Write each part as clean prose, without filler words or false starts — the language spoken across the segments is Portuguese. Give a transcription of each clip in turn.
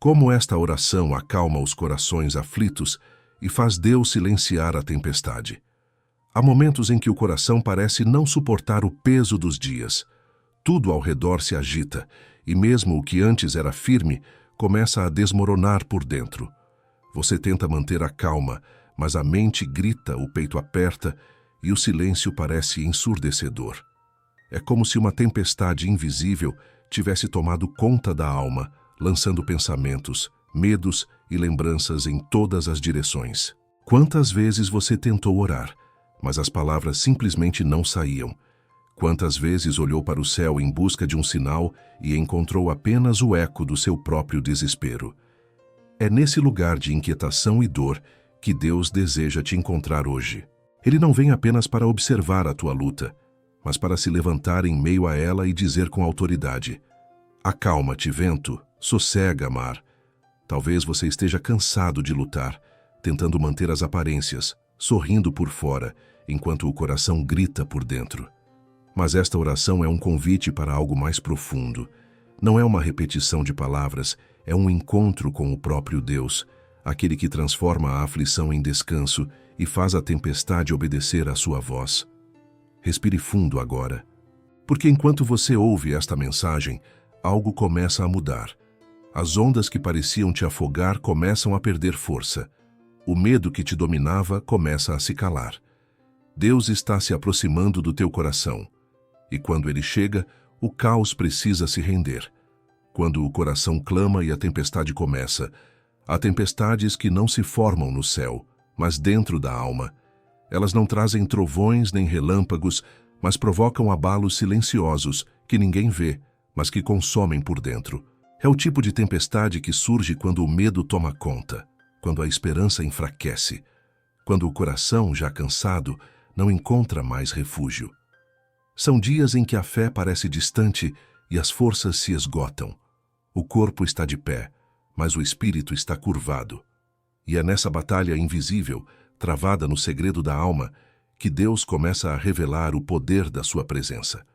Como esta oração acalma os corações aflitos e faz Deus silenciar a tempestade. Há momentos em que o coração parece não suportar o peso dos dias. Tudo ao redor se agita, e mesmo o que antes era firme começa a desmoronar por dentro. Você tenta manter a calma, mas a mente grita, o peito aperta e o silêncio parece ensurdecedor. É como se uma tempestade invisível tivesse tomado conta da alma, lançando pensamentos, medos e lembranças em todas as direções. Quantas vezes você tentou orar, mas as palavras simplesmente não saíam? Quantas vezes olhou para o céu em busca de um sinal e encontrou apenas o eco do seu próprio desespero? É nesse lugar de inquietação e dor que Deus deseja te encontrar hoje. Ele não vem apenas para observar a tua luta, mas para se levantar em meio a ela e dizer com autoridade: acalma-te, vento, sossega, mar. Talvez você esteja cansado de lutar, tentando manter as aparências, sorrindo por fora, enquanto o coração grita por dentro. Mas esta oração é um convite para algo mais profundo. Não é uma repetição de palavras, é um encontro com o próprio Deus, aquele que transforma a aflição em descanso e faz a tempestade obedecer à sua voz. Respire fundo agora, porque enquanto você ouve esta mensagem, algo começa a mudar. As ondas que pareciam te afogar começam a perder força. O medo que te dominava começa a se calar. Deus está se aproximando do teu coração. E quando ele chega, o caos precisa se render. Quando o coração clama e a tempestade começa, há tempestades que não se formam no céu, mas dentro da alma. Elas não trazem trovões nem relâmpagos, mas provocam abalos silenciosos que ninguém vê, mas que consomem por dentro. É o tipo de tempestade que surge quando o medo toma conta, quando a esperança enfraquece, quando o coração, já cansado, não encontra mais refúgio. São dias em que a fé parece distante e as forças se esgotam. O corpo está de pé, mas o espírito está curvado. E é nessa batalha invisível, travada no segredo da alma, que Deus começa a revelar o poder da sua presença.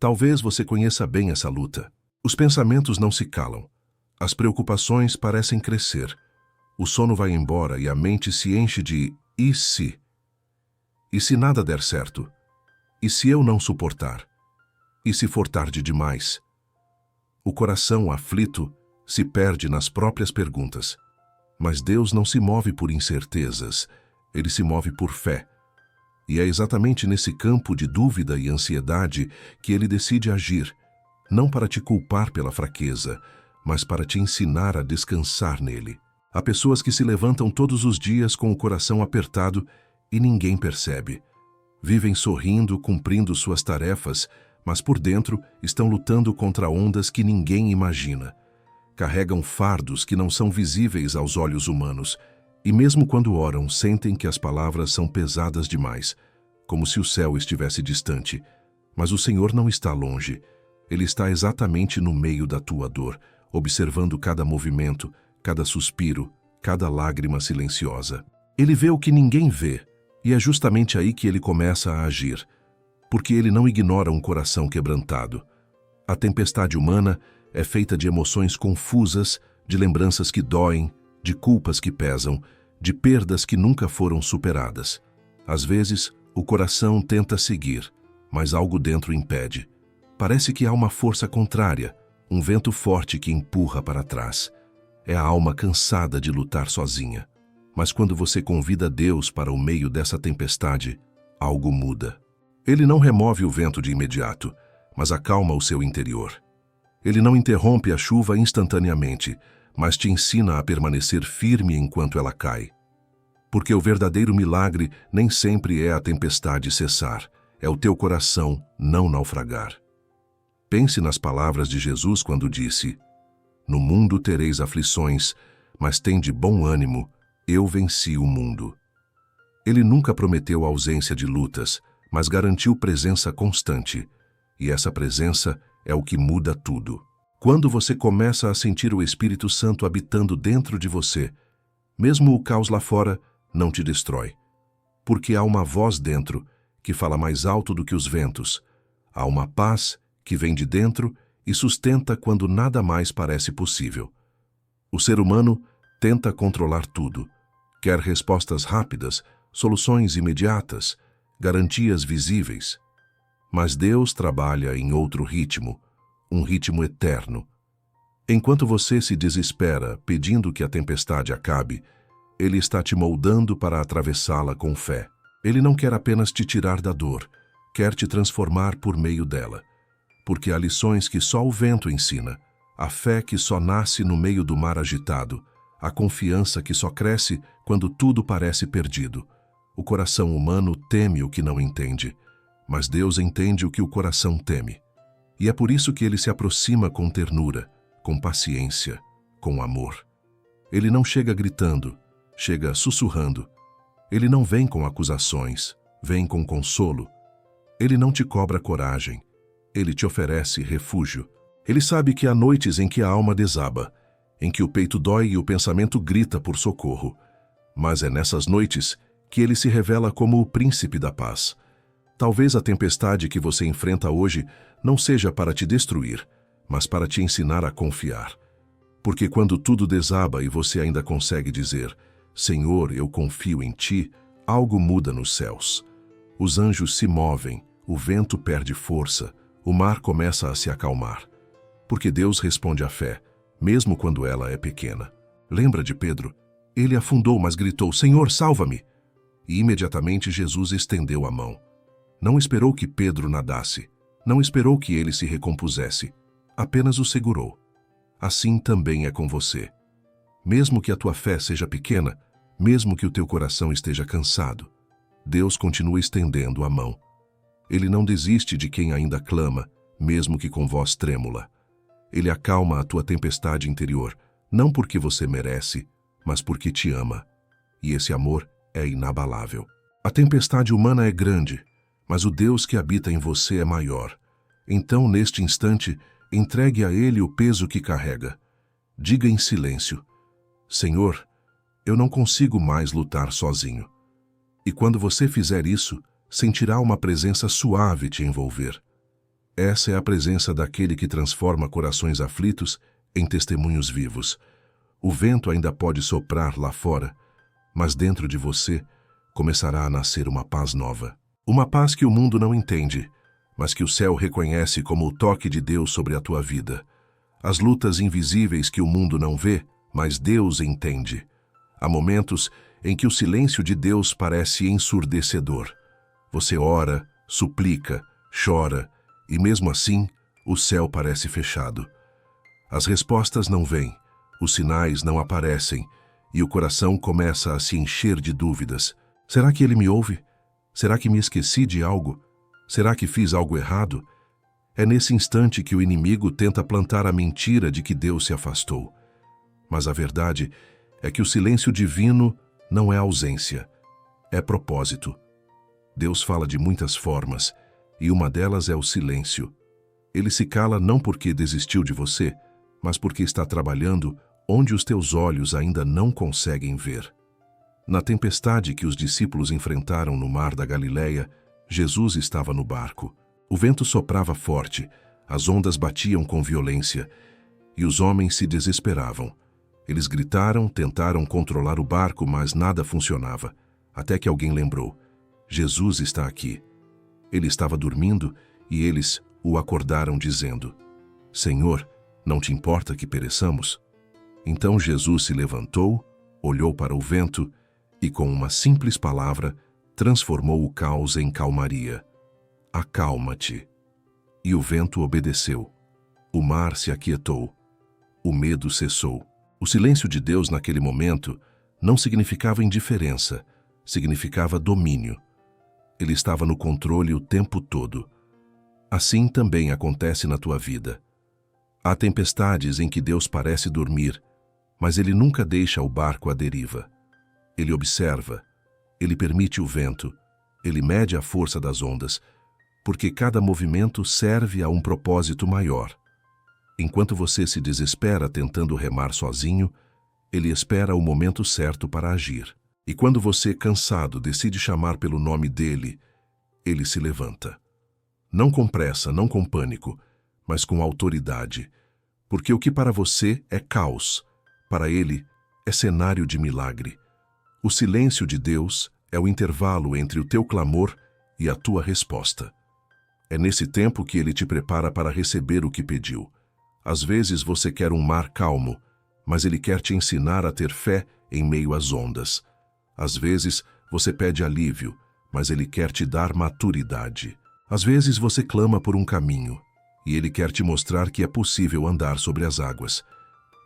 Talvez você conheça bem essa luta. Os pensamentos não se calam. As preocupações parecem crescer. O sono vai embora e a mente se enche de "e se?". E se nada der certo? E se eu não suportar? E se for tarde demais? O coração aflito se perde nas próprias perguntas. Mas Deus não se move por incertezas, ele se move por fé. E é exatamente nesse campo de dúvida e ansiedade que ele decide agir, não para te culpar pela fraqueza, mas para te ensinar a descansar nele. Há pessoas que se levantam todos os dias com o coração apertado e ninguém percebe. Vivem sorrindo, cumprindo suas tarefas, mas por dentro estão lutando contra ondas que ninguém imagina. Carregam fardos que não são visíveis aos olhos humanos, e mesmo quando oram, sentem que as palavras são pesadas demais, como se o céu estivesse distante. Mas o Senhor não está longe. Ele está exatamente no meio da tua dor, observando cada movimento, cada suspiro, cada lágrima silenciosa. Ele vê o que ninguém vê, e é justamente aí que ele começa a agir, porque ele não ignora um coração quebrantado. A tempestade humana é feita de emoções confusas, de lembranças que doem, de culpas que pesam, de perdas que nunca foram superadas. Às vezes, o coração tenta seguir, mas algo dentro impede. Parece que há uma força contrária, um vento forte que empurra para trás. É a alma cansada de lutar sozinha. Mas quando você convida Deus para o meio dessa tempestade, algo muda. Ele não remove o vento de imediato, mas acalma o seu interior. Ele não interrompe a chuva instantaneamente, mas te ensina a permanecer firme enquanto ela cai. Porque o verdadeiro milagre nem sempre é a tempestade cessar, é o teu coração não naufragar. Pense nas palavras de Jesus quando disse: "No mundo tereis aflições, mas tende bom ânimo, eu venci o mundo." Ele nunca prometeu ausência de lutas, mas garantiu presença constante. E essa presença é o que muda tudo. Quando você começa a sentir o Espírito Santo habitando dentro de você, mesmo o caos lá fora não te destrói. Porque há uma voz dentro que fala mais alto do que os ventos. Há uma paz que vem de dentro e sustenta quando nada mais parece possível. O ser humano tenta controlar tudo. Quer respostas rápidas, soluções imediatas, garantias visíveis. Mas Deus trabalha em outro ritmo, um ritmo eterno. Enquanto você se desespera pedindo que a tempestade acabe, Ele está te moldando para atravessá-la com fé. Ele não quer apenas te tirar da dor, quer te transformar por meio dela. Porque há lições que só o vento ensina, a fé que só nasce no meio do mar agitado, a confiança que só cresce quando tudo parece perdido. O coração humano teme o que não entende, mas Deus entende o que o coração teme. E é por isso que Ele se aproxima com ternura, com paciência, com amor. Ele não chega gritando, chega sussurrando. Ele não vem com acusações, vem com consolo. Ele não te cobra coragem, Ele te oferece refúgio. Ele sabe que há noites em que a alma desaba, em que o peito dói e o pensamento grita por socorro. Mas é nessas noites que Ele se revela como o príncipe da paz. Talvez a tempestade que você enfrenta hoje não seja para te destruir, mas para te ensinar a confiar. Porque quando tudo desaba e você ainda consegue dizer, Senhor, eu confio em Ti, algo muda nos céus. Os anjos se movem, o vento perde força, o mar começa a se acalmar. Porque Deus responde à fé, mesmo quando ela é pequena. Lembra de Pedro? Ele afundou, mas gritou, Senhor, salva-me! E imediatamente Jesus estendeu a mão. Não esperou que Pedro nadasse, não esperou que ele se recompusesse, apenas o segurou. Assim também é com você. Mesmo que a tua fé seja pequena, mesmo que o teu coração esteja cansado, Deus continua estendendo a mão. Ele não desiste de quem ainda clama, mesmo que com voz trêmula. Ele acalma a tua tempestade interior, não porque você merece, mas porque te ama. E esse amor é inabalável. A tempestade humana é grande, mas o Deus que habita em você é maior. Então, neste instante, entregue a Ele o peso que carrega. Diga em silêncio, Senhor, eu não consigo mais lutar sozinho. E quando você fizer isso, sentirá uma presença suave te envolver. Essa é a presença daquele que transforma corações aflitos em testemunhos vivos. O vento ainda pode soprar lá fora, mas dentro de você começará a nascer uma paz nova. Uma paz que o mundo não entende, mas que o céu reconhece como o toque de Deus sobre a tua vida. As lutas invisíveis que o mundo não vê, mas Deus entende. Há momentos em que o silêncio de Deus parece ensurdecedor. Você ora, suplica, chora, e mesmo assim, o céu parece fechado. As respostas não vêm, os sinais não aparecem, e o coração começa a se encher de dúvidas. Será que Ele me ouve? Será que me esqueci de algo? Será que fiz algo errado? É nesse instante que o inimigo tenta plantar a mentira de que Deus se afastou. Mas a verdade é que o silêncio divino não é ausência, é propósito. Deus fala de muitas formas, e uma delas é o silêncio. Ele se cala não porque desistiu de você, mas porque está trabalhando onde os teus olhos ainda não conseguem ver. Na tempestade que os discípulos enfrentaram no mar da Galileia, Jesus estava no barco. O vento soprava forte, as ondas batiam com violência, e os homens se desesperavam. Eles gritaram, tentaram controlar o barco, mas nada funcionava, até que alguém lembrou: Jesus está aqui. Ele estava dormindo e eles o acordaram dizendo: Senhor, não te importa que pereçamos? Então Jesus se levantou, olhou para o vento e, com uma simples palavra, transformou o caos em calmaria. Acalma-te. E o vento obedeceu. O mar se aquietou. O medo cessou. O silêncio de Deus naquele momento não significava indiferença, significava domínio. Ele estava no controle o tempo todo. Assim também acontece na tua vida. Há tempestades em que Deus parece dormir, mas Ele nunca deixa o barco à deriva. Ele observa, Ele permite o vento, Ele mede a força das ondas, porque cada movimento serve a um propósito maior. Enquanto você se desespera tentando remar sozinho, Ele espera o momento certo para agir. E quando você, cansado, decide chamar pelo nome dele, Ele se levanta. Não com pressa, não com pânico, mas com autoridade. Porque o que para você é caos, para ele, é cenário de milagre. O silêncio de Deus é o intervalo entre o teu clamor e a tua resposta. É nesse tempo que ele te prepara para receber o que pediu. Às vezes você quer um mar calmo, mas ele quer te ensinar a ter fé em meio às ondas. Às vezes você pede alívio, mas ele quer te dar maturidade. Às vezes você clama por um caminho, e ele quer te mostrar que é possível andar sobre as águas.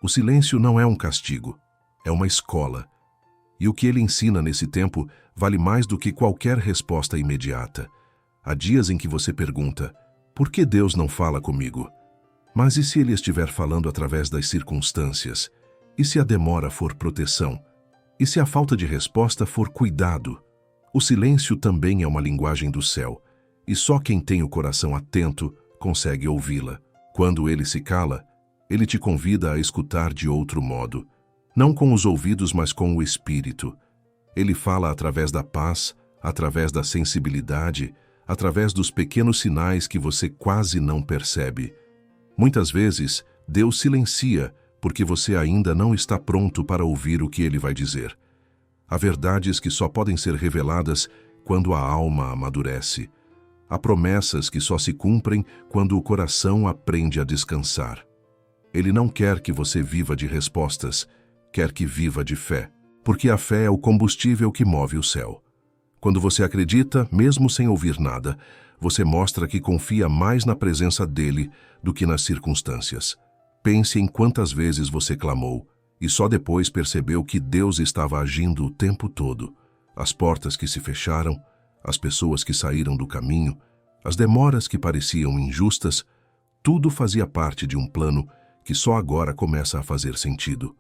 O silêncio não é um castigo, é uma escola. E o que ele ensina nesse tempo vale mais do que qualquer resposta imediata. Há dias em que você pergunta, por que Deus não fala comigo? Mas e se ele estiver falando através das circunstâncias? E se a demora for proteção? E se a falta de resposta for cuidado? O silêncio também é uma linguagem do céu, e só quem tem o coração atento consegue ouvi-la. Quando ele se cala, ele te convida a escutar de outro modo, não com os ouvidos, mas com o espírito. Ele fala através da paz, através da sensibilidade, através dos pequenos sinais que você quase não percebe. Muitas vezes, Deus silencia porque você ainda não está pronto para ouvir o que ele vai dizer. Há verdades que só podem ser reveladas quando a alma amadurece. Há promessas que só se cumprem quando o coração aprende a descansar. Ele não quer que você viva de respostas, quer que viva de fé, porque a fé é o combustível que move o céu. Quando você acredita, mesmo sem ouvir nada, você mostra que confia mais na presença dele do que nas circunstâncias. Pense em quantas vezes você clamou e só depois percebeu que Deus estava agindo o tempo todo. As portas que se fecharam, as pessoas que saíram do caminho, as demoras que pareciam injustas, tudo fazia parte de um plano que só agora começa a fazer sentido.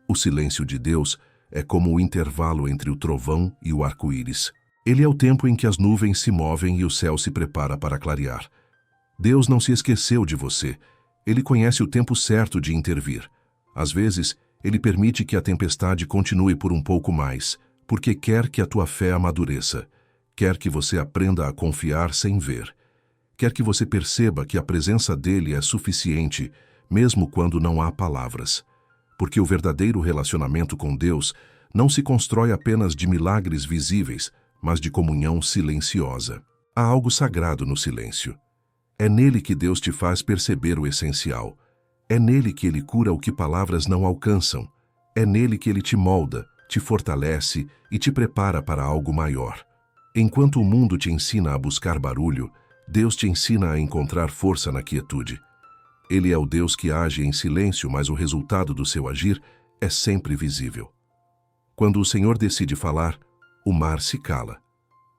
O silêncio de Deus é como o intervalo entre o trovão e o arco-íris. Ele é o tempo em que as nuvens se movem e o céu se prepara para clarear. Deus não se esqueceu de você. Ele conhece o tempo certo de intervir. Às vezes, ele permite que a tempestade continue por um pouco mais, porque quer que a tua fé amadureça. Quer que você aprenda a confiar sem ver. Quer que você perceba que a presença dele é suficiente, mesmo quando não há palavras. Porque o verdadeiro relacionamento com Deus não se constrói apenas de milagres visíveis, mas de comunhão silenciosa. Há algo sagrado no silêncio. É nele que Deus te faz perceber o essencial. É nele que ele cura o que palavras não alcançam. É nele que ele te molda, te fortalece e te prepara para algo maior. Enquanto o mundo te ensina a buscar barulho, Deus te ensina a encontrar força na quietude. Ele é o Deus que age em silêncio, mas o resultado do seu agir é sempre visível. Quando o Senhor decide falar, o mar se cala.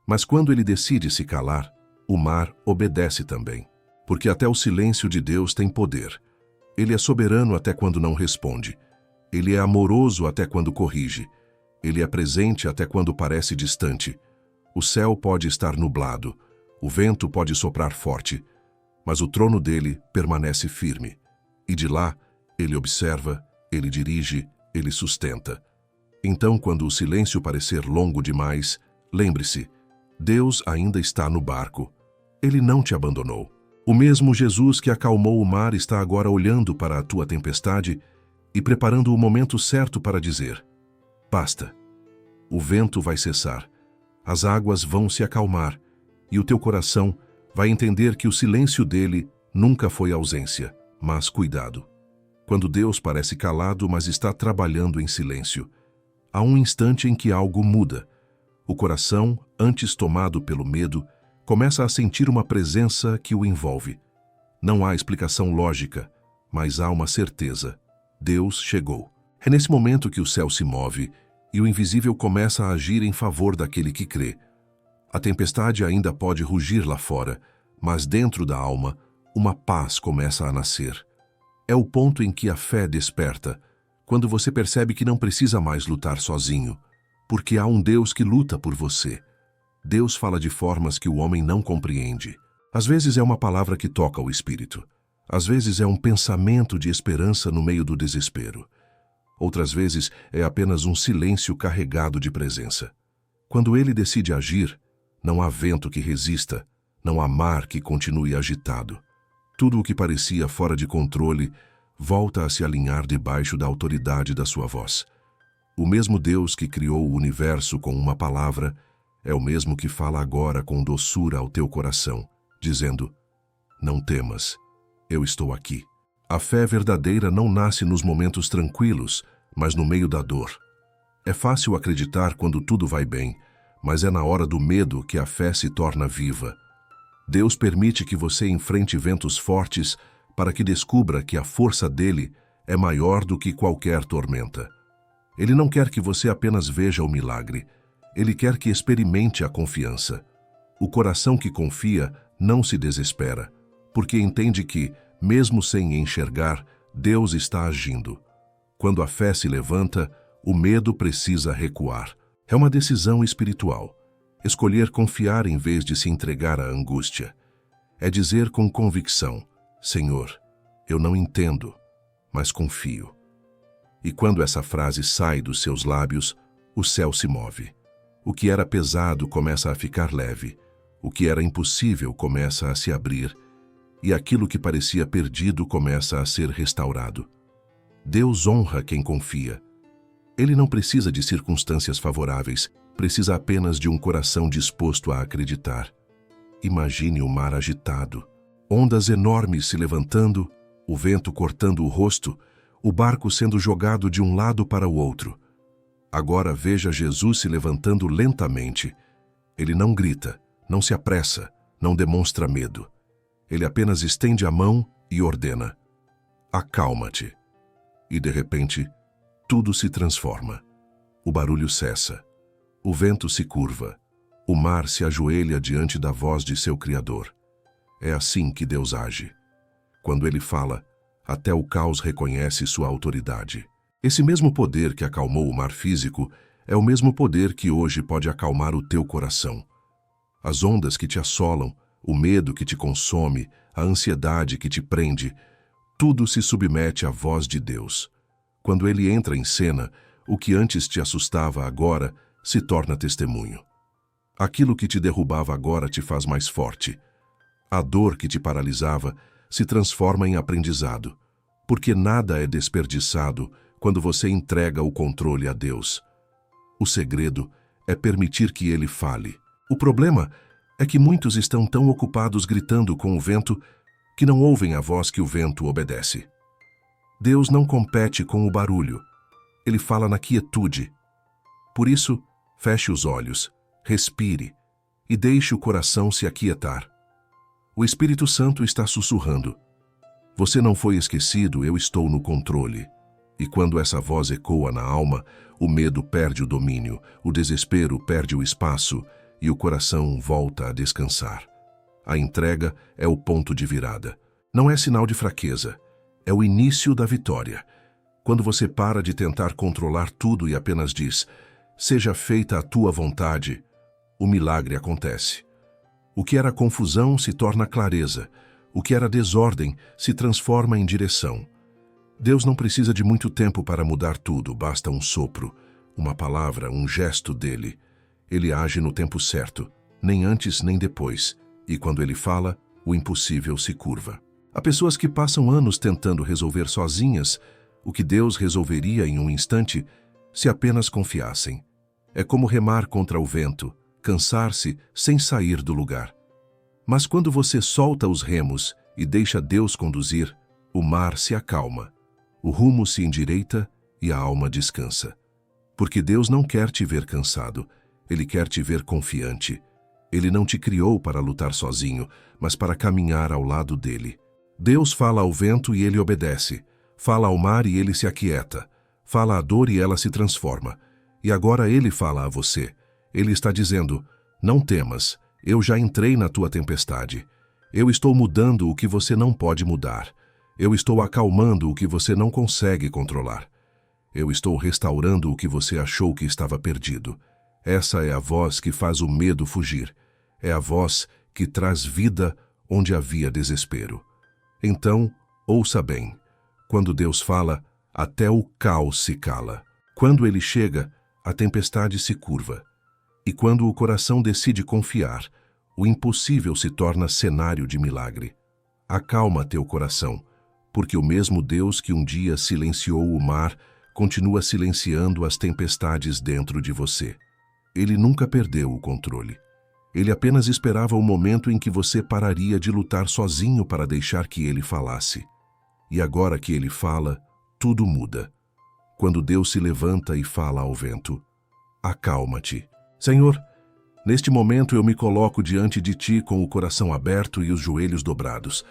Mas quando ele decide se calar, o mar obedece também. Porque até o silêncio de Deus tem poder. Ele é soberano até quando não responde. Ele é amoroso até quando corrige. Ele é presente até quando parece distante. O céu pode estar nublado, o vento pode soprar forte, mas o trono dele permanece firme. E de lá, ele observa, ele dirige, ele sustenta. Então, quando o silêncio parecer longo demais, lembre-se, Deus ainda está no barco. Ele não te abandonou. O mesmo Jesus que acalmou o mar está agora olhando para a tua tempestade e preparando o momento certo para dizer: basta. O vento vai cessar, as águas vão se acalmar e o teu coração vai entender que o silêncio dele nunca foi ausência, mas cuidado. Quando Deus parece calado, mas está trabalhando em silêncio, há um instante em que algo muda. O coração, antes tomado pelo medo, começa a sentir uma presença que o envolve. Não há explicação lógica, mas há uma certeza. Deus chegou. É nesse momento que o céu se move e o invisível começa a agir em favor daquele que crê. A tempestade ainda pode rugir lá fora, mas dentro da alma, uma paz começa a nascer. É o ponto em que a fé desperta, quando você percebe que não precisa mais lutar sozinho, porque há um Deus que luta por você. Deus fala de formas que o homem não compreende. Às vezes é uma palavra que toca o espírito. Às vezes é um pensamento de esperança no meio do desespero. Outras vezes é apenas um silêncio carregado de presença. Quando ele decide agir, não há vento que resista, não há mar que continue agitado. Tudo o que parecia fora de controle volta a se alinhar debaixo da autoridade da sua voz. O mesmo Deus que criou o universo com uma palavra é o mesmo que fala agora com doçura ao teu coração, dizendo: não temas, eu estou aqui. A fé verdadeira não nasce nos momentos tranquilos, mas no meio da dor. É fácil acreditar quando tudo vai bem, mas é na hora do medo que a fé se torna viva. Deus permite que você enfrente ventos fortes para que descubra que a força dele é maior do que qualquer tormenta. Ele não quer que você apenas veja o milagre, ele quer que experimente a confiança. O coração que confia não se desespera, porque entende que, mesmo sem enxergar, Deus está agindo. Quando a fé se levanta, o medo precisa recuar. É uma decisão espiritual. Escolher confiar em vez de se entregar à angústia. É dizer com convicção: Senhor, eu não entendo, mas confio. E quando essa frase sai dos seus lábios, o céu se move. O que era pesado começa a ficar leve. O que era impossível começa a se abrir. E aquilo que parecia perdido começa a ser restaurado. Deus honra quem confia. Ele não precisa de circunstâncias favoráveis, precisa apenas de um coração disposto a acreditar. Imagine o mar agitado, ondas enormes se levantando, o vento cortando o rosto, o barco sendo jogado de um lado para o outro. Agora veja Jesus se levantando lentamente. Ele não grita, não se apressa, não demonstra medo. Ele apenas estende a mão e ordena: acalma-te. E de repente, tudo se transforma. O barulho cessa. O vento se curva. O mar se ajoelha diante da voz de seu Criador. É assim que Deus age. Quando ele fala, até o caos reconhece sua autoridade. Esse mesmo poder que acalmou o mar físico é o mesmo poder que hoje pode acalmar o teu coração. As ondas que te assolam, o medo que te consome, a ansiedade que te prende, tudo se submete à voz de Deus. Quando ele entra em cena, o que antes te assustava agora se torna testemunho. Aquilo que te derrubava agora te faz mais forte. A dor que te paralisava se transforma em aprendizado, porque nada é desperdiçado quando você entrega o controle a Deus. O segredo é permitir que ele fale. O problema é que muitos estão tão ocupados gritando com o vento que não ouvem a voz que o vento obedece. Deus não compete com o barulho. Ele fala na quietude. Por isso, feche os olhos, respire e deixe o coração se aquietar. O Espírito Santo está sussurrando: você não foi esquecido, eu estou no controle. E quando essa voz ecoa na alma, o medo perde o domínio, o desespero perde o espaço e o coração volta a descansar. A entrega é o ponto de virada. Não é sinal de fraqueza, é o início da vitória. Quando você para de tentar controlar tudo e apenas diz: seja feita a tua vontade, o milagre acontece. O que era confusão se torna clareza. O que era desordem se transforma em direção. Deus não precisa de muito tempo para mudar tudo, basta um sopro, uma palavra, um gesto dele. Ele age no tempo certo, nem antes nem depois, e quando ele fala, o impossível se curva. Há pessoas que passam anos tentando resolver sozinhas o que Deus resolveria em um instante se apenas confiassem. É como remar contra o vento, cansar-se sem sair do lugar. Mas quando você solta os remos e deixa Deus conduzir, o mar se acalma, o rumo se endireita e a alma descansa. Porque Deus não quer te ver cansado, Ele quer te ver confiante. Ele não te criou para lutar sozinho, mas para caminhar ao lado dele. Deus fala ao vento e ele obedece. Fala ao mar e ele se aquieta. Fala à dor e ela se transforma. E agora ele fala a você. Ele está dizendo: não temas, eu já entrei na tua tempestade. Eu estou mudando o que você não pode mudar. Eu estou acalmando o que você não consegue controlar. Eu estou restaurando o que você achou que estava perdido. Essa é a voz que faz o medo fugir. É a voz que traz vida onde havia desespero. Então, ouça bem. Quando Deus fala, até o caos se cala. Quando ele chega, a tempestade se curva. E quando o coração decide confiar, o impossível se torna cenário de milagre. Acalma teu coração, porque o mesmo Deus que um dia silenciou o mar continua silenciando as tempestades dentro de você. Ele nunca perdeu o controle. Ele apenas esperava o momento em que você pararia de lutar sozinho para deixar que ele falasse. E agora que ele fala, tudo muda. Quando Deus se levanta e fala ao vento: acalma-te. Senhor, neste momento eu me coloco diante de ti com o coração aberto e os joelhos dobrados.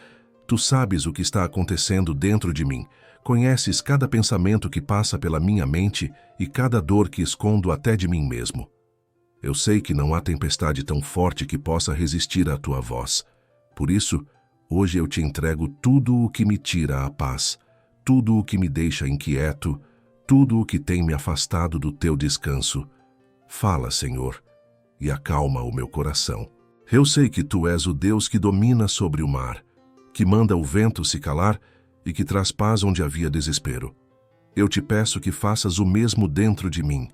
Tu sabes o que está acontecendo dentro de mim. Conheces cada pensamento que passa pela minha mente e cada dor que escondo até de mim mesmo. Eu sei que não há tempestade tão forte que possa resistir à tua voz. Por isso, hoje eu te entrego tudo o que me tira a paz, tudo o que me deixa inquieto, tudo o que tem me afastado do teu descanso. Fala, Senhor, e acalma o meu coração. Eu sei que tu és o Deus que domina sobre o mar, que manda o vento se calar e que traz paz onde havia desespero. Eu te peço que faças o mesmo dentro de mim,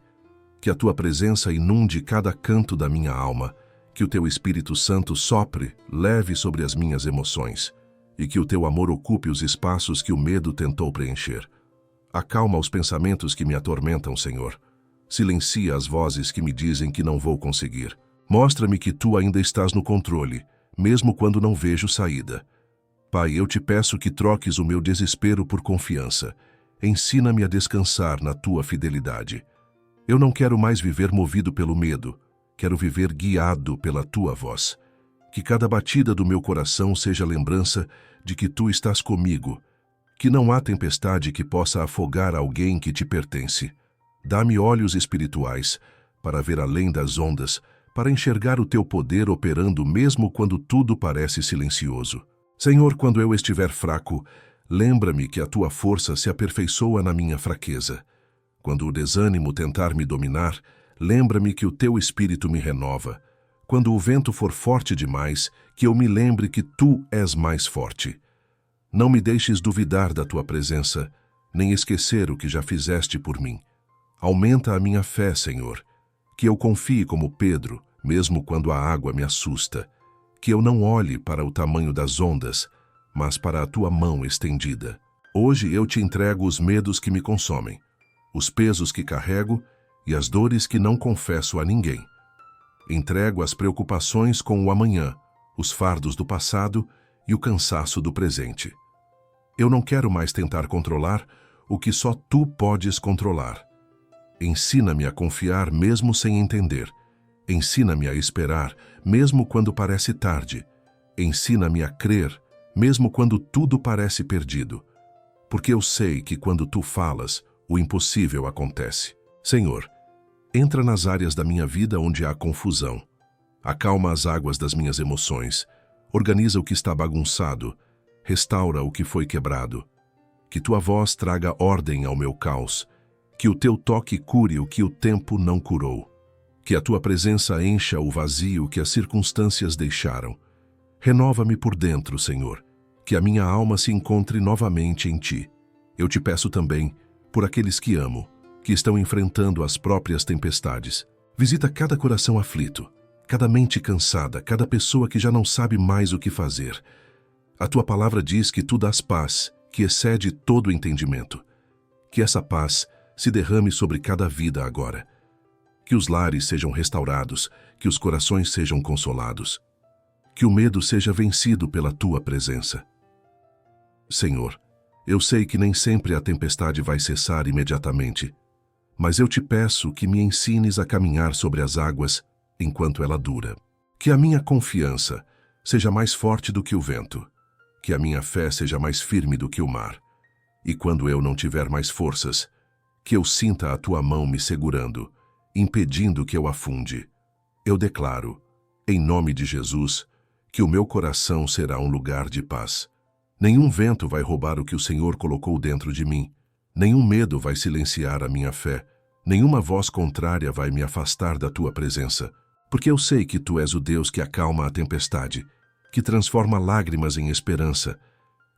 que a tua presença inunde cada canto da minha alma, que o teu Espírito Santo sopre, leve sobre as minhas emoções, e que o teu amor ocupe os espaços que o medo tentou preencher. Acalma os pensamentos que me atormentam, Senhor. Silencia as vozes que me dizem que não vou conseguir. Mostra-me que tu ainda estás no controle, mesmo quando não vejo saída. Pai, eu te peço que troques o meu desespero por confiança. Ensina-me a descansar na tua fidelidade. Eu não quero mais viver movido pelo medo. Quero viver guiado pela tua voz. Que cada batida do meu coração seja lembrança de que tu estás comigo, que não há tempestade que possa afogar alguém que te pertence. Dá-me olhos espirituais para ver além das ondas, para enxergar o teu poder operando mesmo quando tudo parece silencioso. Senhor, quando eu estiver fraco, lembra-me que a tua força se aperfeiçoa na minha fraqueza. Quando o desânimo tentar me dominar, lembra-me que o teu espírito me renova. Quando o vento for forte demais, que eu me lembre que tu és mais forte. Não me deixes duvidar da tua presença, nem esquecer o que já fizeste por mim. Aumenta a minha fé, Senhor, que eu confie como Pedro, mesmo quando a água me assusta, que eu não olhe para o tamanho das ondas, mas para a tua mão estendida. Hoje eu te entrego os medos que me consomem, os pesos que carrego e as dores que não confesso a ninguém. Entrego as preocupações com o amanhã, os fardos do passado e o cansaço do presente. Eu não quero mais tentar controlar o que só tu podes controlar. Ensina-me a confiar mesmo sem entender. Ensina-me a esperar mesmo quando parece tarde. Ensina-me a crer mesmo quando tudo parece perdido. Porque eu sei que quando tu falas, o impossível acontece. Senhor, entra nas áreas da minha vida onde há confusão. Acalma as águas das minhas emoções. Organiza o que está bagunçado. Restaura o que foi quebrado. Que tua voz traga ordem ao meu caos. Que o teu toque cure o que o tempo não curou. Que a tua presença encha o vazio que as circunstâncias deixaram. Renova-me por dentro, Senhor. Que a minha alma se encontre novamente em ti. Eu te peço também por aqueles que amo, que estão enfrentando as próprias tempestades. Visita cada coração aflito, cada mente cansada, cada pessoa que já não sabe mais o que fazer. A tua palavra diz que tu dás paz, que excede todo entendimento. Que essa paz se derrame sobre cada vida agora. Que os lares sejam restaurados, que os corações sejam consolados. Que o medo seja vencido pela tua presença. Senhor, eu sei que nem sempre a tempestade vai cessar imediatamente, mas eu te peço que me ensines a caminhar sobre as águas enquanto ela dura. Que a minha confiança seja mais forte do que o vento, que a minha fé seja mais firme do que o mar, e quando eu não tiver mais forças, que eu sinta a tua mão me segurando, impedindo que eu afunde. Eu declaro, em nome de Jesus, que o meu coração será um lugar de paz. Nenhum vento vai roubar o que o Senhor colocou dentro de mim. Nenhum medo vai silenciar a minha fé. Nenhuma voz contrária vai me afastar da tua presença. Porque eu sei que tu és o Deus que acalma a tempestade, que transforma lágrimas em esperança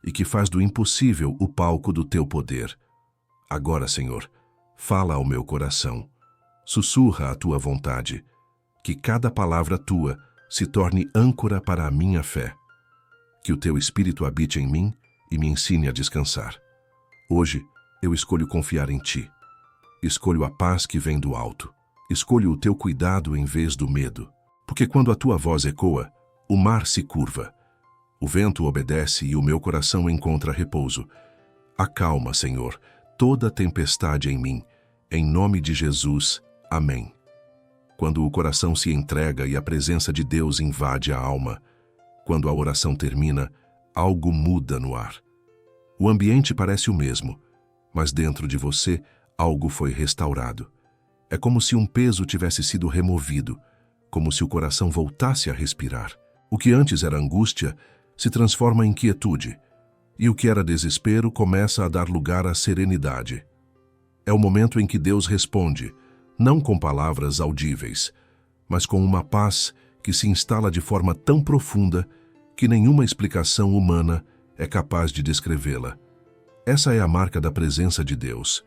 e que faz do impossível o palco do teu poder. Agora, Senhor, fala ao meu coração. Sussurra a tua vontade. Que cada palavra tua se torne âncora para a minha fé. Que o teu Espírito habite em mim e me ensine a descansar. Hoje, eu escolho confiar em Ti. Escolho a paz que vem do alto. Escolho o Teu cuidado em vez do medo. Porque quando a Tua voz ecoa, o mar se curva. O vento obedece e o meu coração encontra repouso. Acalma, Senhor, toda tempestade em mim. Em nome de Jesus. Amém. Quando o coração se entrega e a presença de Deus invade a alma, quando a oração termina, algo muda no ar. O ambiente parece o mesmo, mas dentro de você, algo foi restaurado. É como se um peso tivesse sido removido, como se o coração voltasse a respirar. O que antes era angústia se transforma em quietude, e o que era desespero começa a dar lugar à serenidade. É o momento em que Deus responde, não com palavras audíveis, mas com uma paz que se instala de forma tão profunda que nenhuma explicação humana é capaz de descrevê-la. Essa é a marca da presença de Deus.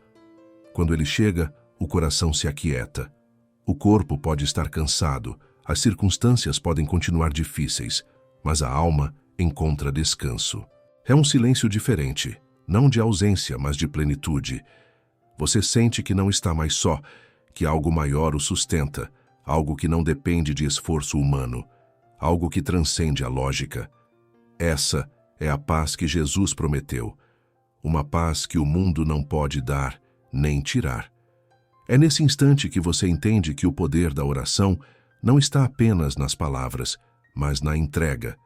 Quando Ele chega, o coração se aquieta. O corpo pode estar cansado, as circunstâncias podem continuar difíceis, mas a alma encontra descanso. É um silêncio diferente, não de ausência, mas de plenitude. Você sente que não está mais só, que algo maior o sustenta, algo que não depende de esforço humano, algo que transcende a lógica. Essa é a paz que Jesus prometeu, uma paz que o mundo não pode dar nem tirar. É nesse instante que você entende que o poder da oração não está apenas nas palavras, mas na entrega.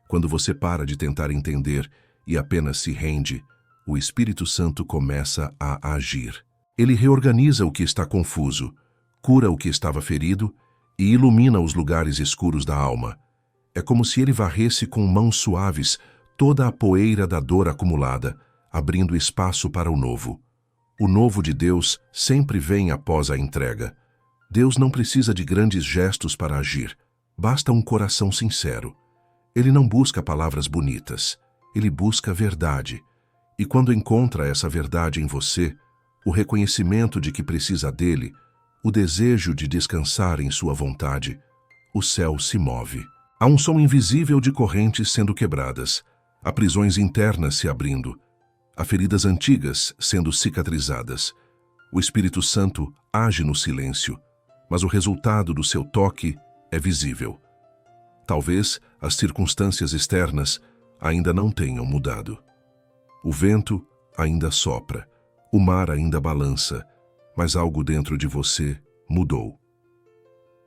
Quando você para de tentar entender e apenas se rende, o Espírito Santo começa a agir. Ele reorganiza o que está confuso, cura o que estava ferido e ilumina os lugares escuros da alma. É como se ele varresse com mãos suaves toda a poeira da dor acumulada, abrindo espaço para o novo. O novo de Deus sempre vem após a entrega. Deus não precisa de grandes gestos para agir, basta um coração sincero. Ele não busca palavras bonitas, ele busca verdade. E quando encontra essa verdade em você, o reconhecimento de que precisa dele, o desejo de descansar em sua vontade, o céu se move. Há um som invisível de correntes sendo quebradas, há prisões internas se abrindo, há feridas antigas sendo cicatrizadas. O Espírito Santo age no silêncio, mas o resultado do seu toque é visível. Talvez as circunstâncias externas ainda não tenham mudado. O vento ainda sopra, o mar ainda balança, mas algo dentro de você mudou.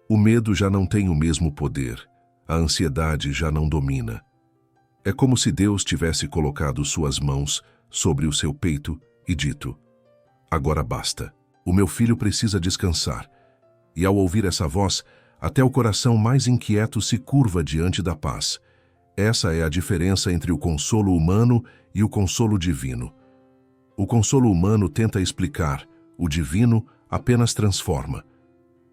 O medo já não tem o mesmo poder, a ansiedade já não domina. É como se Deus tivesse colocado suas mãos sobre o seu peito e dito: agora basta, o meu filho precisa descansar. E ao ouvir essa voz, até o coração mais inquieto se curva diante da paz. Essa é a diferença entre o consolo humano e o consolo divino. O consolo humano tenta explicar, o divino apenas transforma.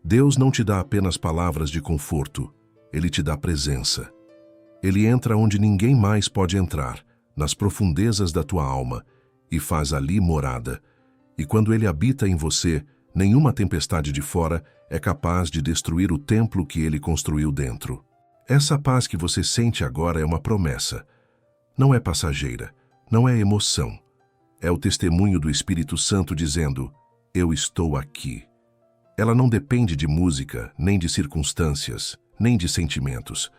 Deus não te dá apenas palavras de conforto, Ele te dá presença. Ele entra onde ninguém mais pode entrar, nas profundezas da tua alma, e faz ali morada. E quando Ele habita em você, nenhuma tempestade de fora é capaz de destruir o templo que Ele construiu dentro. Essa paz que você sente agora é uma promessa. Não é passageira, não é emoção. É o testemunho do Espírito Santo dizendo: eu estou aqui. Ela não depende de música, nem de circunstâncias, nem de sentimentos.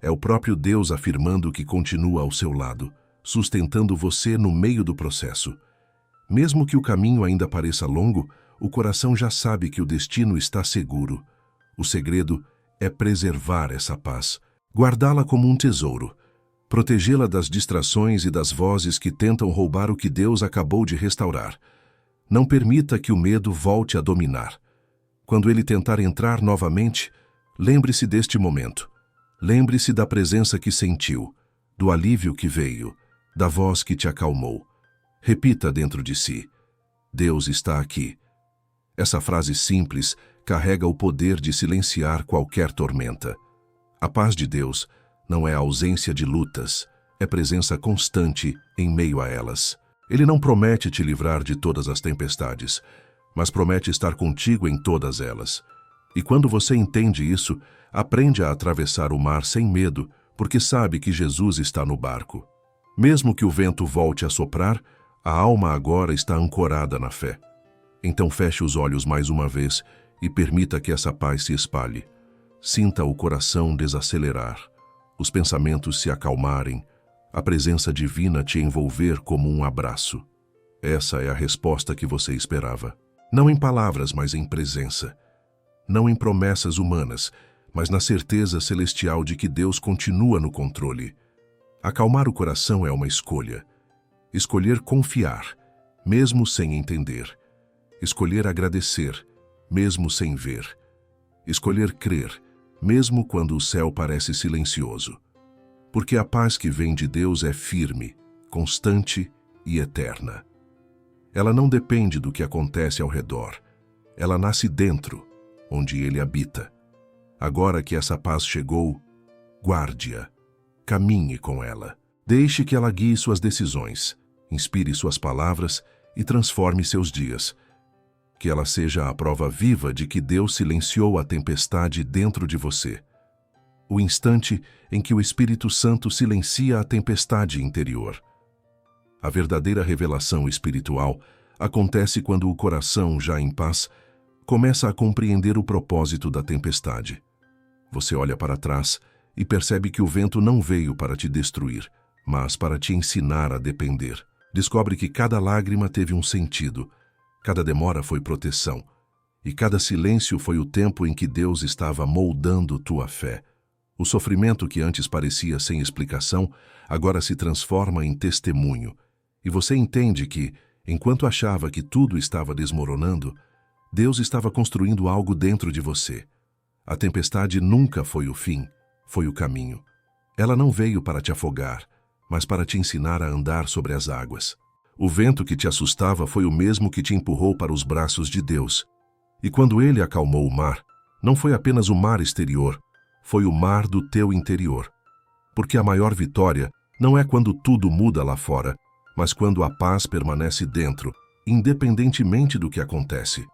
É o próprio Deus afirmando que continua ao seu lado, sustentando você no meio do processo. Mesmo que o caminho ainda pareça longo, o coração já sabe que o destino está seguro. O segredo é preservar essa paz, guardá-la como um tesouro, protegê-la das distrações e das vozes que tentam roubar o que Deus acabou de restaurar. Não permita que o medo volte a dominar. Quando ele tentar entrar novamente, lembre-se deste momento. Lembre-se da presença que sentiu, do alívio que veio, da voz que te acalmou. Repita dentro de si: Deus está aqui. Essa frase simples carrega o poder de silenciar qualquer tormenta. A paz de Deus não é a ausência de lutas, é presença constante em meio a elas. Ele não promete te livrar de todas as tempestades, mas promete estar contigo em todas elas. E quando você entende isso, aprende a atravessar o mar sem medo, porque sabe que Jesus está no barco. Mesmo que o vento volte a soprar, a alma agora está ancorada na fé. Então feche os olhos mais uma vez e permita que essa paz se espalhe. Sinta o coração desacelerar, os pensamentos se acalmarem, a presença divina te envolver como um abraço. Essa é a resposta que você esperava. Não em palavras, mas em presença. Não em promessas humanas, mas na certeza celestial de que Deus continua no controle. Acalmar o coração é uma escolha. Escolher confiar, mesmo sem entender. Escolher agradecer, mesmo sem ver. Escolher crer, mesmo quando o céu parece silencioso. Porque a paz que vem de Deus é firme, constante e eterna. Ela não depende do que acontece ao redor. Ela nasce dentro, onde Ele habita. Agora que essa paz chegou, guarde-a. Caminhe com ela. Deixe que ela guie suas decisões, inspire suas palavras e transforme seus dias. Que ela seja a prova viva de que Deus silenciou a tempestade dentro de você. O instante em que o Espírito Santo silencia a tempestade interior. A verdadeira revelação espiritual acontece quando o coração, já em paz, começa a compreender o propósito da tempestade. Você olha para trás e percebe que o vento não veio para te destruir, mas para te ensinar a depender. Descobre que cada lágrima teve um sentido, cada demora foi proteção, e cada silêncio foi o tempo em que Deus estava moldando tua fé. O sofrimento que antes parecia sem explicação, agora se transforma em testemunho, e você entende que, enquanto achava que tudo estava desmoronando, Deus estava construindo algo dentro de você. A tempestade nunca foi o fim, foi o caminho. Ela não veio para te afogar, mas para te ensinar a andar sobre as águas. O vento que te assustava foi o mesmo que te empurrou para os braços de Deus. E quando Ele acalmou o mar, não foi apenas o mar exterior, foi o mar do teu interior. Porque a maior vitória não é quando tudo muda lá fora, mas quando a paz permanece dentro, independentemente do que acontece.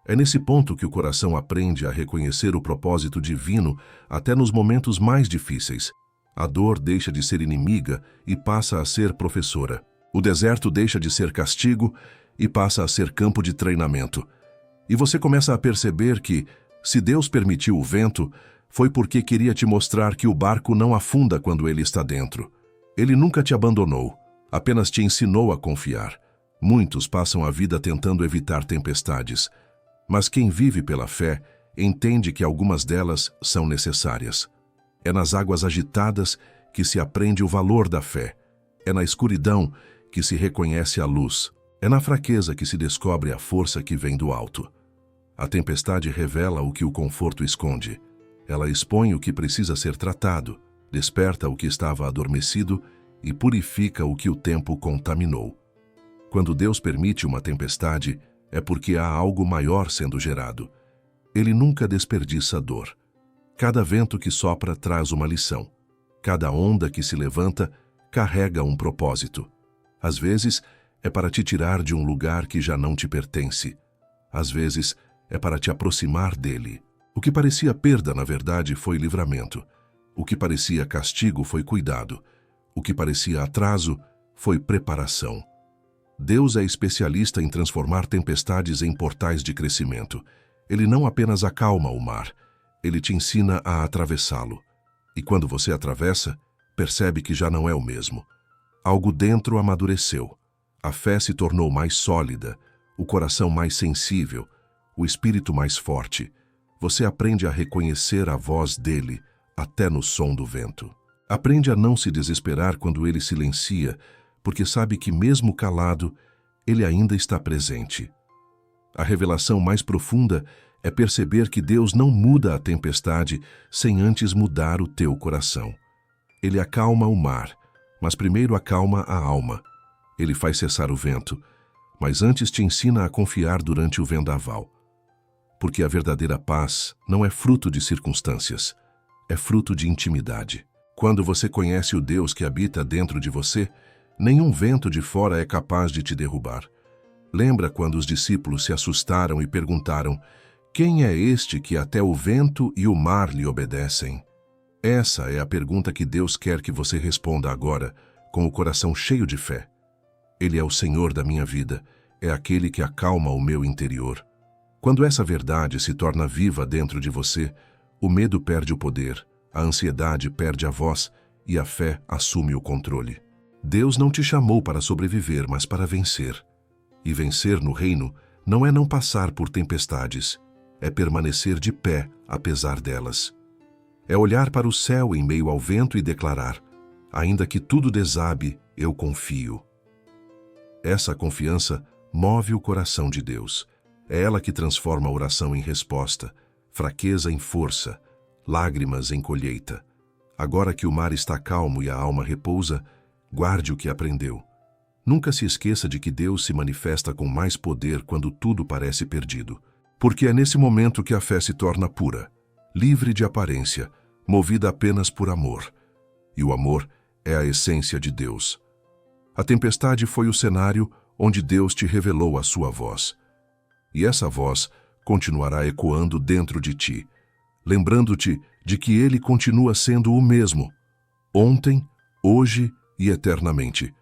É nesse ponto que o coração aprende a reconhecer o propósito divino até nos momentos mais difíceis. A dor deixa de ser inimiga e passa a ser professora. O deserto deixa de ser castigo e passa a ser campo de treinamento. E você começa a perceber que, se Deus permitiu o vento, foi porque queria te mostrar que o barco não afunda quando ele está dentro. Ele nunca te abandonou, apenas te ensinou a confiar. Muitos passam a vida tentando evitar tempestades, mas quem vive pela fé entende que algumas delas são necessárias. É nas águas agitadas que se aprende o valor da fé. É na escuridão que se reconhece a luz. É na fraqueza que se descobre a força que vem do alto. A tempestade revela o que o conforto esconde. Ela expõe o que precisa ser tratado, desperta o que estava adormecido e purifica o que o tempo contaminou. Quando Deus permite uma tempestade, é porque há algo maior sendo gerado. Ele nunca desperdiça dor. Cada vento que sopra traz uma lição. Cada onda que se levanta carrega um propósito. Às vezes, é para te tirar de um lugar que já não te pertence. Às vezes, é para te aproximar dele. O que parecia perda, na verdade, foi livramento. O que parecia castigo foi cuidado. O que parecia atraso foi preparação. Deus é especialista em transformar tempestades em portais de crescimento. Ele não apenas acalma o mar, ele te ensina a atravessá-lo. E quando você atravessa, percebe que já não é o mesmo. Algo dentro amadureceu. A fé se tornou mais sólida, o coração mais sensível, o espírito mais forte. Você aprende a reconhecer a voz dele, até no som do vento. Aprende a não se desesperar quando ele silencia, porque sabe que mesmo calado, ele ainda está presente. A revelação mais profunda é perceber que Deus não muda a tempestade sem antes mudar o teu coração. Ele acalma o mar, mas primeiro acalma a alma. Ele faz cessar o vento, mas antes te ensina a confiar durante o vendaval. Porque a verdadeira paz não é fruto de circunstâncias, é fruto de intimidade. Quando você conhece o Deus que habita dentro de você, nenhum vento de fora é capaz de te derrubar. Lembra quando os discípulos se assustaram e perguntaram: quem é este que até o vento e o mar lhe obedecem? Essa é a pergunta que Deus quer que você responda agora, com o coração cheio de fé. Ele é o Senhor da minha vida, é aquele que acalma o meu interior. Quando essa verdade se torna viva dentro de você, o medo perde o poder, a ansiedade perde a voz e a fé assume o controle. Deus não te chamou para sobreviver, mas para vencer. E vencer no reino não é não passar por tempestades, é permanecer de pé apesar delas. É olhar para o céu em meio ao vento e declarar: ainda que tudo desabe, eu confio. Essa confiança move o coração de Deus. É ela que transforma a oração em resposta, fraqueza em força, lágrimas em colheita. Agora que o mar está calmo e a alma repousa, guarde o que aprendeu. Nunca se esqueça de que Deus se manifesta com mais poder quando tudo parece perdido. Porque é nesse momento que a fé se torna pura, livre de aparência, movida apenas por amor. E o amor é a essência de Deus. A tempestade foi o cenário onde Deus te revelou a sua voz. E essa voz continuará ecoando dentro de ti, lembrando-te de que Ele continua sendo o mesmo, ontem, hoje e eternamente.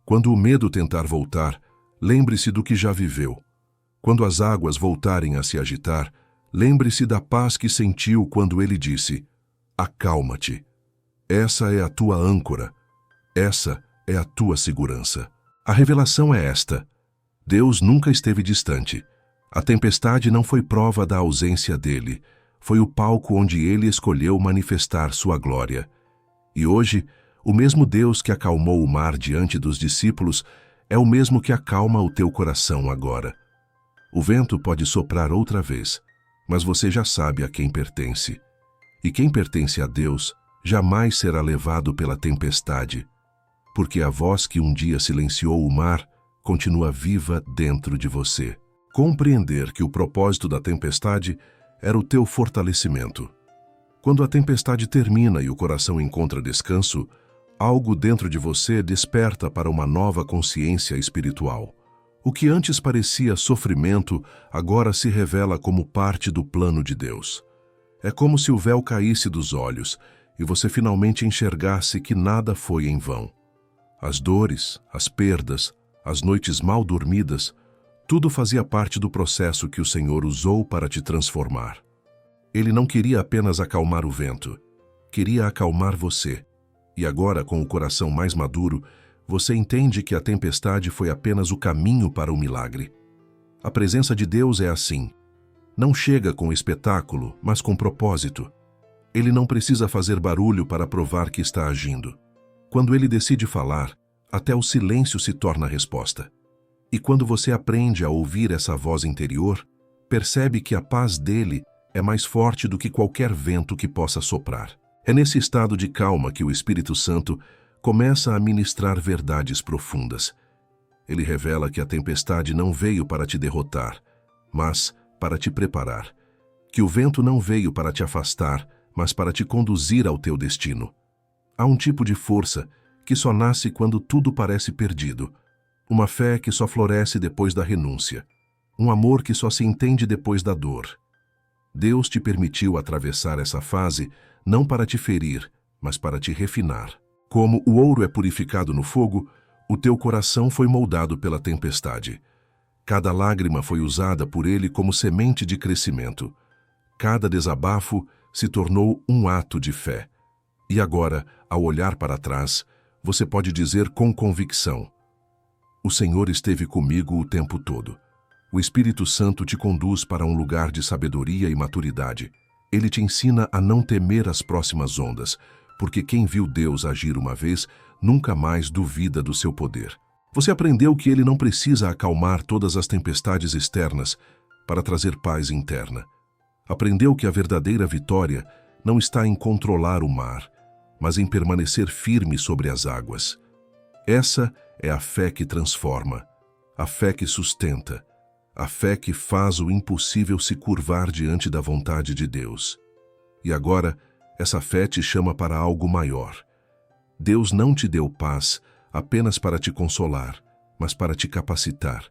Quando o medo tentar voltar, lembre-se do que já viveu. Quando as águas voltarem a se agitar, lembre-se da paz que sentiu quando Ele disse: acalma-te. Essa é a tua âncora. Essa é a tua segurança. A revelação é esta: Deus nunca esteve distante. A tempestade não foi prova da ausência dele, foi o palco onde ele escolheu manifestar sua glória. E hoje, o mesmo Deus que acalmou o mar diante dos discípulos é o mesmo que acalma o teu coração agora. O vento pode soprar outra vez, mas você já sabe a quem pertence. E quem pertence a Deus jamais será levado pela tempestade, porque a voz que um dia silenciou o mar continua viva dentro de você. Compreender que o propósito da tempestade era o teu fortalecimento. Quando a tempestade termina e o coração encontra descanso, algo dentro de você desperta para uma nova consciência espiritual. O que antes parecia sofrimento, agora se revela como parte do plano de Deus. É como se o véu caísse dos olhos e você finalmente enxergasse que nada foi em vão. As dores, as perdas, as noites mal dormidas, tudo fazia parte do processo que o Senhor usou para te transformar. Ele não queria apenas acalmar o vento, queria acalmar você. E agora, com o coração mais maduro, você entende que a tempestade foi apenas o caminho para o milagre. A presença de Deus é assim. Não chega com espetáculo, mas com propósito. Ele não precisa fazer barulho para provar que está agindo. Quando ele decide falar, até o silêncio se torna resposta. E quando você aprende a ouvir essa voz interior, percebe que a paz dele é mais forte do que qualquer vento que possa soprar. É nesse estado de calma que o Espírito Santo começa a ministrar verdades profundas. Ele revela que a tempestade não veio para te derrotar, mas para te preparar. Que o vento não veio para te afastar, mas para te conduzir ao teu destino. Há um tipo de força que só nasce quando tudo parece perdido. Uma fé que só floresce depois da renúncia. Um amor que só se entende depois da dor. Deus te permitiu atravessar essa fase não para te ferir, mas para te refinar. Como o ouro é purificado no fogo, o teu coração foi moldado pela tempestade. Cada lágrima foi usada por ele como semente de crescimento. Cada desabafo se tornou um ato de fé. E agora, ao olhar para trás, você pode dizer com convicção: o Senhor esteve comigo o tempo todo. O Espírito Santo te conduz para um lugar de sabedoria e maturidade. Ele te ensina a não temer as próximas ondas, porque quem viu Deus agir uma vez, nunca mais duvida do seu poder. Você aprendeu que ele não precisa acalmar todas as tempestades externas para trazer paz interna. Aprendeu que a verdadeira vitória não está em controlar o mar, mas em permanecer firme sobre as águas. Essa é a fé que transforma, a fé que sustenta, a fé que faz o impossível se curvar diante da vontade de Deus. E agora, essa fé te chama para algo maior. Deus não te deu paz apenas para te consolar, mas para te capacitar.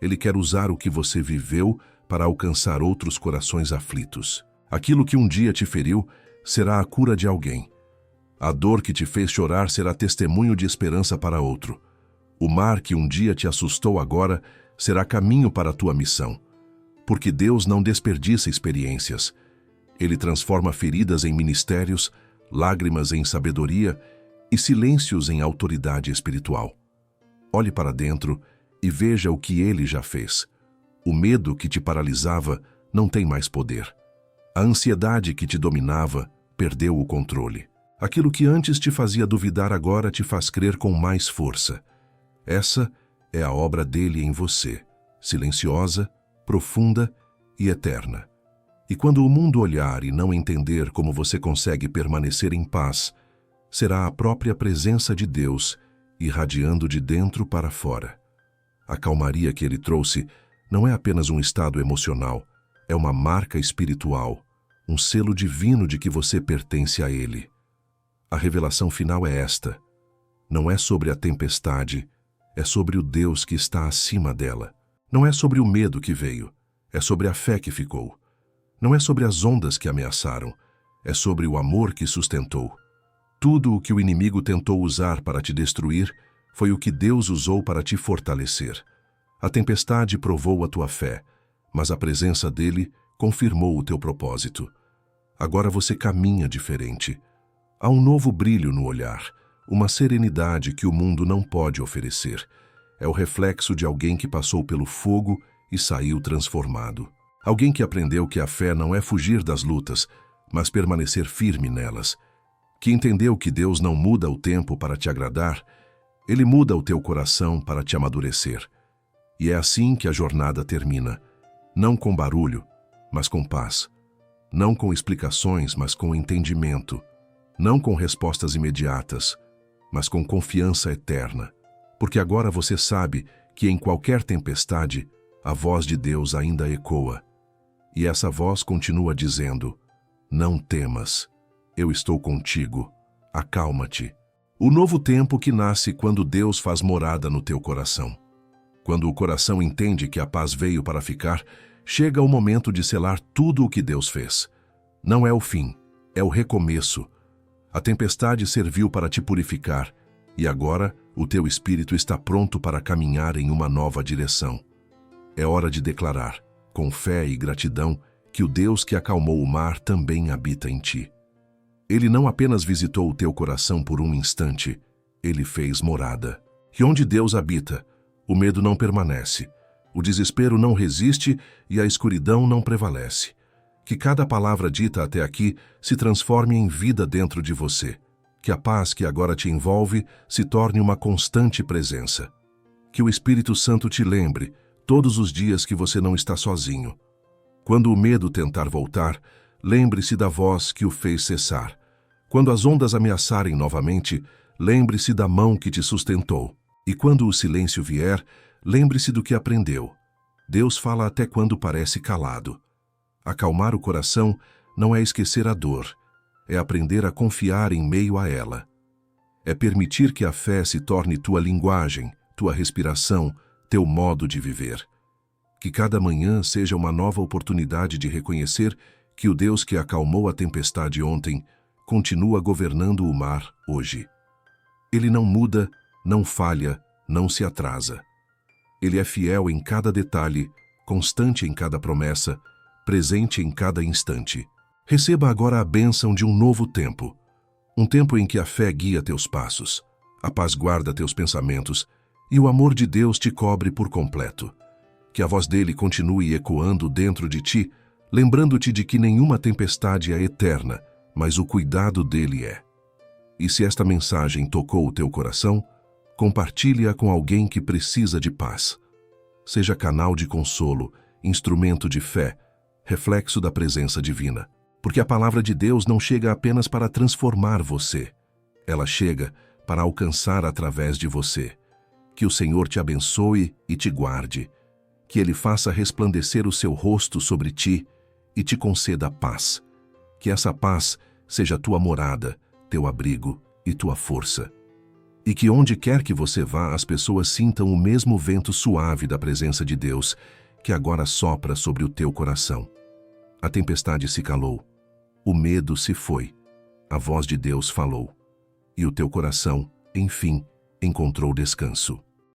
Ele quer usar o que você viveu para alcançar outros corações aflitos. Aquilo que um dia te feriu será a cura de alguém. A dor que te fez chorar será testemunho de esperança para outro. O mar que um dia te assustou agora será caminho para a tua missão. Porque Deus não desperdiça experiências. Ele transforma feridas em ministérios, lágrimas em sabedoria e silêncios em autoridade espiritual. Olhe para dentro e veja o que Ele já fez. O medo que te paralisava não tem mais poder. A ansiedade que te dominava perdeu o controle. Aquilo que antes te fazia duvidar agora te faz crer com mais força. Essa é a obra dele em você, silenciosa, profunda e eterna. E quando o mundo olhar e não entender como você consegue permanecer em paz, será a própria presença de Deus irradiando de dentro para fora. A calmaria que ele trouxe não é apenas um estado emocional, é uma marca espiritual, um selo divino de que você pertence a ele. A revelação final é esta: não é sobre a tempestade, é sobre o Deus que está acima dela. Não é sobre o medo que veio, é sobre a fé que ficou. Não é sobre as ondas que ameaçaram, é sobre o amor que sustentou. Tudo o que o inimigo tentou usar para te destruir foi o que Deus usou para te fortalecer. A tempestade provou a tua fé, mas a presença dele confirmou o teu propósito. Agora você caminha diferente. Há um novo brilho no olhar, uma serenidade que o mundo não pode oferecer. É o reflexo de alguém que passou pelo fogo e saiu transformado. Alguém que aprendeu que a fé não é fugir das lutas, mas permanecer firme nelas. Que entendeu que Deus não muda o tempo para te agradar, Ele muda o teu coração para te amadurecer. E é assim que a jornada termina. Não com barulho, mas com paz. Não com explicações, mas com entendimento. Não com respostas imediatas, mas com confiança eterna. Porque agora você sabe que em qualquer tempestade, a voz de Deus ainda ecoa. E essa voz continua dizendo: não temas, eu estou contigo, acalma-te. O novo tempo que nasce quando Deus faz morada no teu coração. Quando o coração entende que a paz veio para ficar, chega o momento de selar tudo o que Deus fez. Não é o fim, é o recomeço. A tempestade serviu para te purificar, e agora o teu espírito está pronto para caminhar em uma nova direção. É hora de declarar, com fé e gratidão, que o Deus que acalmou o mar também habita em ti. Ele não apenas visitou o teu coração por um instante, ele fez morada. E onde Deus habita, o medo não permanece, o desespero não resiste e a escuridão não prevalece. Que cada palavra dita até aqui se transforme em vida dentro de você. Que a paz que agora te envolve se torne uma constante presença. Que o Espírito Santo te lembre, todos os dias, que você não está sozinho. Quando o medo tentar voltar, lembre-se da voz que o fez cessar. Quando as ondas ameaçarem novamente, lembre-se da mão que te sustentou. E quando o silêncio vier, lembre-se do que aprendeu. Deus fala até quando parece calado. Acalmar o coração não é esquecer a dor, é aprender a confiar em meio a ela. É permitir que a fé se torne tua linguagem, tua respiração, teu modo de viver. Que cada manhã seja uma nova oportunidade de reconhecer que o Deus que acalmou a tempestade ontem continua governando o mar hoje. Ele não muda, não falha, não se atrasa. Ele é fiel em cada detalhe, constante em cada promessa, presente em cada instante. Receba agora a bênção de um novo tempo. Um tempo em que a fé guia teus passos, a paz guarda teus pensamentos e o amor de Deus te cobre por completo. Que a voz dele continue ecoando dentro de ti, lembrando-te de que nenhuma tempestade é eterna, mas o cuidado dele é. E se esta mensagem tocou o teu coração, compartilhe-a com alguém que precisa de paz. Seja canal de consolo, instrumento de fé, reflexo da presença divina. Porque a palavra de Deus não chega apenas para transformar você. Ela chega para alcançar através de você. Que o Senhor te abençoe e te guarde. Que Ele faça resplandecer o seu rosto sobre ti e te conceda paz. Que essa paz seja tua morada, teu abrigo e tua força. E que onde quer que você vá, as pessoas sintam o mesmo vento suave da presença de Deus que agora sopra sobre o teu coração. A tempestade se calou. O medo se foi. A voz de Deus falou. e o teu coração, enfim, encontrou descanso.